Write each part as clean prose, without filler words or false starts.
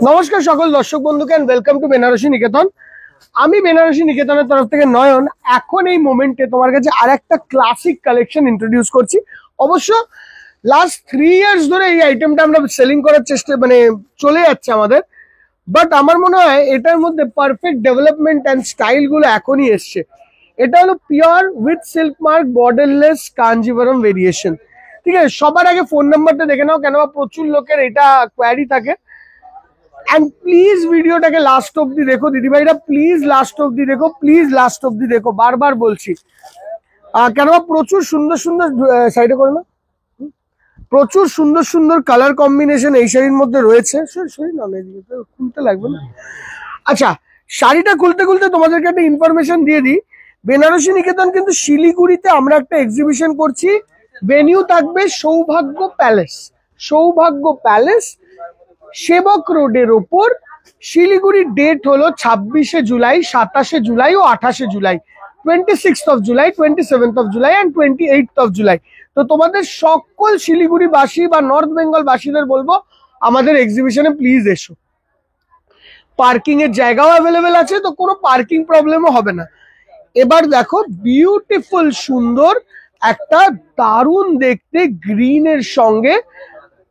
নমস্কার সকল দর্শক বন্ধুকে এন্ড ওয়েলকাম টু বেনারসি নিকেতন। আমি বেনারসি নিকেতনের তরফ থেকে নয়ন এখন এই মোমেন্টে তোমার কাছে আরেকটা ক্লাসিক কালেকশন ইন্ট্রোডিউস করছি। অবশ্য লাস্ট 3 ইয়ার্স ধরে এই আইটেমটা আমরা সেলিং করার চেষ্টা চলে যাচ্ছে আমাদের, বাট আমার মনে হয় এটার মধ্যে পারফেক্ট ডেভেলপমেন্ট অ্যান্ড স্টাইল গুলো এখনই এসছে। এটা হলো pure with silk mark borderless Kanjivaram variation. ঠিক আছে, সবার আগে ফোন নাম্বারটা দেখে নাও, কেন প্রচুর লোকের এটা কোয়ারি থাকে। एंड प्लीज ভিডিওটাকে লাস্ট অবধি দেখো দিদি ভাইরা, প্লিজ লাস্ট অবধি দেখো, প্লিজ লাস্ট অবধি দেখো, বারবার বলছি। কেন প্রচুর সুন্দর সুন্দর সাইডে করে না, প্রচুর সুন্দর সুন্দর কালার কম্বিনেশন এই শাড়ির মধ্যে রয়েছে। খুলতে লাগবে না। আচ্ছা, শাড়িটা খুলতে খুলতে তোমাদেরকে একটা ইনফরমেশন দিয়ে দিই। বেনারসি নিকেতন কিন্তু শিলিগুড়িতে আমরা একটা এক্সিবিশন করছি। ভেনিউ থাকবে সৌভাগ্য প্যালেস, সৌভাগ্য প্যালেস, সেবক রোডের ওপর। শিলিগুড়ির ডেট হলো 26শে জুলাই, 27শে জুলাই ও 28শে July, 26th of July, 27th of July and 28th of July। তো তোমাদের সকল শিলিগুড়ি বাসী বা নর্থ বেঙ্গল বাসীদের বলবো আমাদের এক্সিবিশনে প্লিজ এসো। পার্কিং এর জায়গাও অ্যাভেলেবেল আছে, তো কোনো পার্কিং প্রবলেমও হবে না। এবার দেখো বিউটিফুল সুন্দর একটা দারুণ দেখতে গ্রিনের সঙ্গে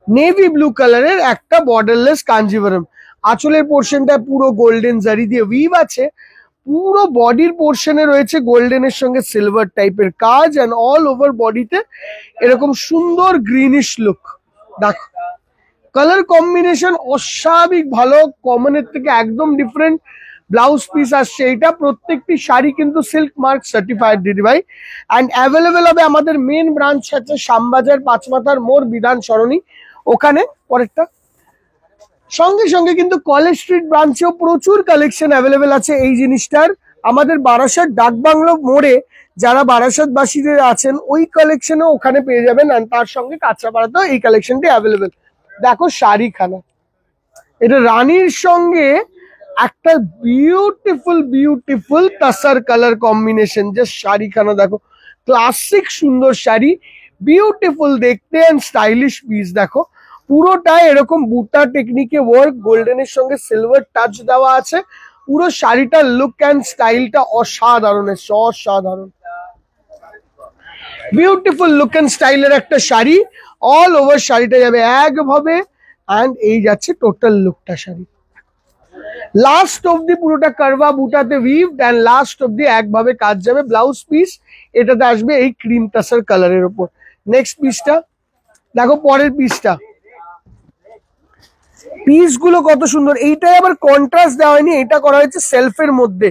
নেভি ব্লু কালারের একটা বর্ডারলেস কাঞ্জিভারম। আঁচলের পোর্শনটা পুরো গোল্ডেন জারি দিয়ে উইভ আছে, পুরো বডির পোর্শনে রয়েছে গোল্ডেনের সঙ্গে সিলভার টাইপের কাজ, এন্ড অল ওভার বডিতে এরকম সুন্দর গ্রিনিশ লুক। দেখো কালার কম্বিনেশন অস্বাভাবিক ভালো, কমনের থেকে একদম ডিফারেন্ট। ব্লাউজ পিস আসছে, এটা প্রত্যেকটি শাড়ি কিন্তু সিল্ক মার্ক সার্টিফাইড দিদি ভাই। অ্যান্ড অ্যাভেলেবেল হবে আমাদের মেন ব্রাঞ্চ আছে শ্যামবাজার, পাঁচমাথার মোড়, বিধান সরণি, ওখানে পরেরটা। সঙ্গে সঙ্গে কিন্তু কলেজ স্ট্রিট ব্রাঞ্চেও প্রচুর কালেকশন অ্যাভেলেবেল আছে এই জিনিসটার। আমাদের বারাসাত ডাকবাংলো মোড়ে যারা বারাসাতবাসীদের আছেন ওই কালেকশনও ওখানে পেয়ে যাবেন, আর তার সঙ্গে কাঁচরাপাড়াতেও এই কালেকশনটি অ্যাভেলেবেল। দেখো শাড়িখানা, এটা রানীর সঙ্গে একটা বিউটিফুল বিউটিফুল তাসার কালার কম্বিনেশন। যে শাড়িখানা দেখো, ক্লাসিক সুন্দর শাড়ি, বিউটিফুল দেখতে অ্যান্ড স্টাইলিশ পিস। দেখো পুরোটাই এরকম বুটা টেকনিকে ওয়ার্ক, গোল্ডেনের সঙ্গে সিলভার টাচ দেওয়া আছে। পুরো শাড়িটার লুক অ্যান্ড স্টাইলটা অসাধারণ, অসাধারণ বিউটিফুল লুক অ্যান্ড স্টাইলের একটা শাড়ি। অল ওভার শাড়িটা যাবে একভাবে, অ্যান্ড এই যাচ্ছে টোটাল লুকটা শাড়ি। লাস্ট অব্দি পুরোটা কারভা বুটাতে উইভড, অ্যান্ড লাস্ট অব্দি একভাবে কাজ যাবে। ব্লাউজ পিস এটাতে আসবে এই ক্রিম টাসার কালারের উপর। নেক্সট পিসটা দেখো, পরের পিসটা, পিস গুলো কত সুন্দর। এইটাই আবার কন্ট্রাস্ট দেওয়া হয়নি, এটা করা হয়েছে সেলফের মধ্যে,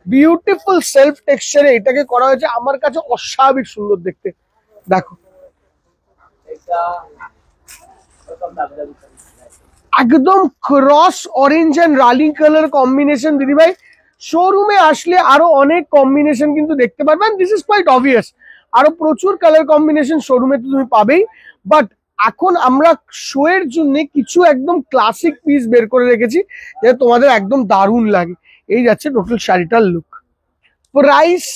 বিউটিফুল সেলফ টেক্সচারে এটাকে করা হয়েছে। আমার কাছে অস্বাভাবিক সুন্দর দেখতে। দেখো একদম ক্রস অরেঞ্জ অ্যান্ড রালি কালার কম্বিনেশন দিদি ভাই। শোরুমে আসলে আরো অনেক কম্বিনেশন কিন্তু দেখতে পারবেন, দিস ইজ কোয়াইট অবভিয়াস। আরো প্রচুর কালার কম্বিনেশন শোরুমে তো তুমি পাবেই, বাট এখন আমরা শো এর জন্য কিছু একদম ক্লাসিক পিস বের করে রেখেছি যেটা তোমাদের একদম দারুণ লাগে। এই যাচ্ছে টোটাল শাড়িটার লুক। প্রাইস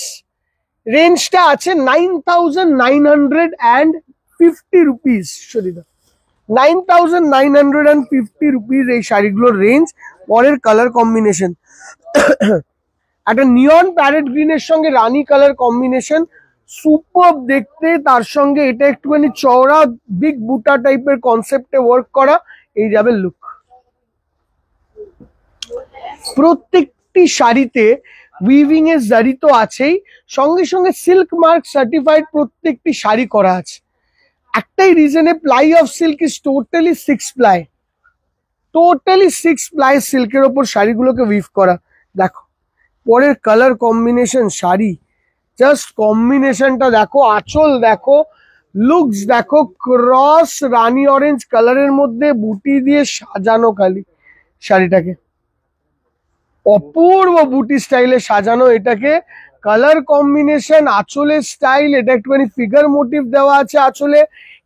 রেঞ্জটা আছে 9,950 রুপিস। সরিদা 9,950 রুপিস এই শাড়িগুলোর রেঞ্জ। পরের কালার কম্বিনেশন একটা নিয়ন প্যারেট গ্রিনের সঙ্গে রানী কালার কম্বিনেশন, সুপার দেখতে। তার সঙ্গে এটা একটুখানি চওড়া বিগ বুটা টাইপের কনসেপ্টে ওয়ার্ক করা, এই যাবে লুক। প্রত্যেকটি শাড়িতে উইভিং এর জারি তো আছেই, সঙ্গে সঙ্গে সিল্ক মার্ক সার্টিফাইড প্রত্যেকটি শাড়ি করা আছে। একটাই রিজনে ply of silk is totally 6 ply, totally 6 ply সিল্কের ওপর শাড়িগুলোকে উইভ করা। দেখো পরের কালার কম্বিনেশন, শাড়ি জাস্ট কম্বিনেশনটা দেখো, আঁচল দেখো, লুকস দেখো, ক্রস রানী অরেঞ্জ কালারের মধ্যে বুটি দিয়ে সাজানো খালি শাড়িটাকে, অপূর্ব বুটি স্টাইলে সাজানো এটাকে। কালার কম্বিনেশন, আঁচলের স্টাইল, এটা একটুখানি ফিগার মোটিভ দেওয়া আছে আঁচলে।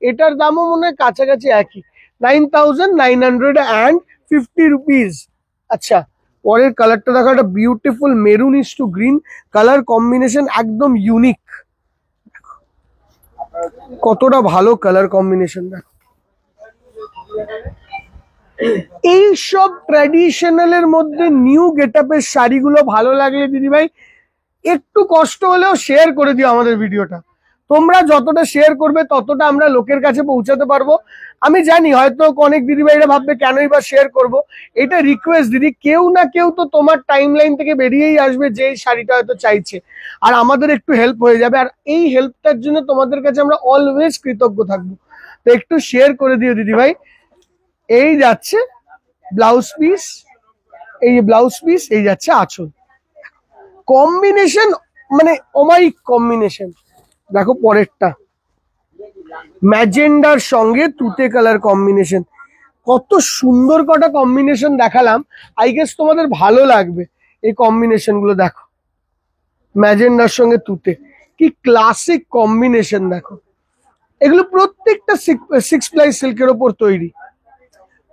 এটার দামও মনে হয় কাছাকাছি একই, 9,950 রুপিস। আচ্ছা পরের কালারটা দেখো, একটা beautiful maroonish to green colour combination, একদম ইউনিক। কতটা ভালো কালার কম্বিনেশন দেখো। এই সব ট্র্যাডিশনালের মধ্যে নিউ গেটআপের শাড়িগুলো ভালো লাগলে দিদিভাই একটু কষ্ট হলেও শেয়ার করে দিও আমাদের ভিডিওটা। তোমরা যতটা শেয়ার করবে ততটা আমরা লোকের কাছে পৌঁছাতে পারবো। আমি জানি হয়তো অনেক দিদিভাইরা ভাববে কেনই বা শেয়ার করব, এটা রিকোয়েস্ট দিদি, কেউ না কেউ তো তোমার টাইম লাইন থেকে বেরিয়েই আসবে যে এই শাড়িটা হয়তো চাইছে, আর আমাদের একটু হেল্প হয়ে যাবে। আর এই হেল্পটার জন্য তোমাদের কাছে আমরা অলওয়েজ কৃতজ্ঞ থাকবো। তো একটু শেয়ার করে দিও দিদিভাই। এই যাচ্ছে ব্লাউজ পিস, এই ব্লাউজ পিস, এই যাচ্ছে আঁচল। কম্বিনেশন মানে অমায়িক কম্বিনেশন। দেখো পরেরটা ম্যাজেন্ডার সঙ্গে তুতে কালার কম্বিনেশন, কত সুন্দর কটা কম্বিনেশন দেখালাম। আই গেস তোমাদের ভালো লাগবে এই কম্বিনেশন গুলো। দেখো ম্যাজেন্ডার সঙ্গে তুতে, কি ক্লাসিক কম্বিনেশন। দেখো এগুলো প্রত্যেকটা 6 প্লাই সিল্কের ওপর তৈরি।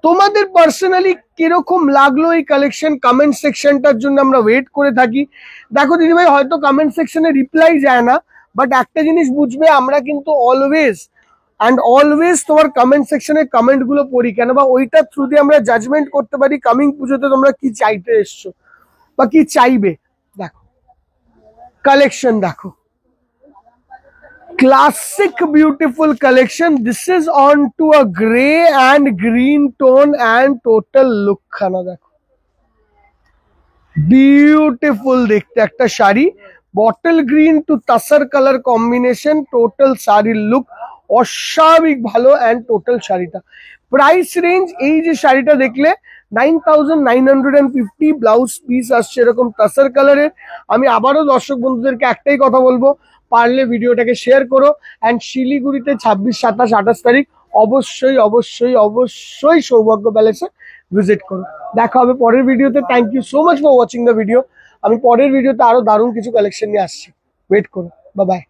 তোমাদের পার্সোনালি কিরকম লাগলো এই কালেকশন, কমেন্ট সেকশনটার জন্য আমরা ওয়েট করে থাকি। দেখো দিদিভাই হয়তো কমেন্ট সেকশনে রিপ্লাই যায় না, বাট একটা জিনিস বুঝবে, আমরা কিন্তু অলওয়েজ তোমার কমেন্ট সেকশনে কমেন্ট গুলো পড়ি, কেন বা ওইটার থ্রু দিয়ে আমরা জাজমেন্ট করতে পারি কামিং পুজোতে তোমরা কি চাইতে এসছো বা কি চাইবে। দেখো কালেকশন, দেখো classic beautiful collection. This is on to a gray and green tone and total look খানা দেখো বিউটিফুল দেখতে একটা sari, bottle green two তাসার colour combination, total শাড়ির লুক অস্বাভাবিক ভালো। অ্যান্ড টোটাল শাড়িটা প্রাইস রেঞ্জ, এই যে শাড়িটা দেখলে 9950, ব্লাউজ পিস আসছে এরকম তাসার কালারের। আমি আবারও দর্শক বন্ধুদেরকে একটাই কথা বলবো, পারলে ভিডিওটাকে শেয়ার করো। অ্যান্ড শিলিগুড়িতে 26, 27, 28 তারিখ অবশ্যই অবশ্যই অবশ্যই সৌভাগ্য প্যালেসে ভিজিট করো। দেখা হবে পরের ভিডিওতে। Thank you so much for watching the video. আমি পরের ভিডিওতে আরো দারুণ কিছু কালেকশন নিয়ে আসছি, ওয়েট করো। Bye bye.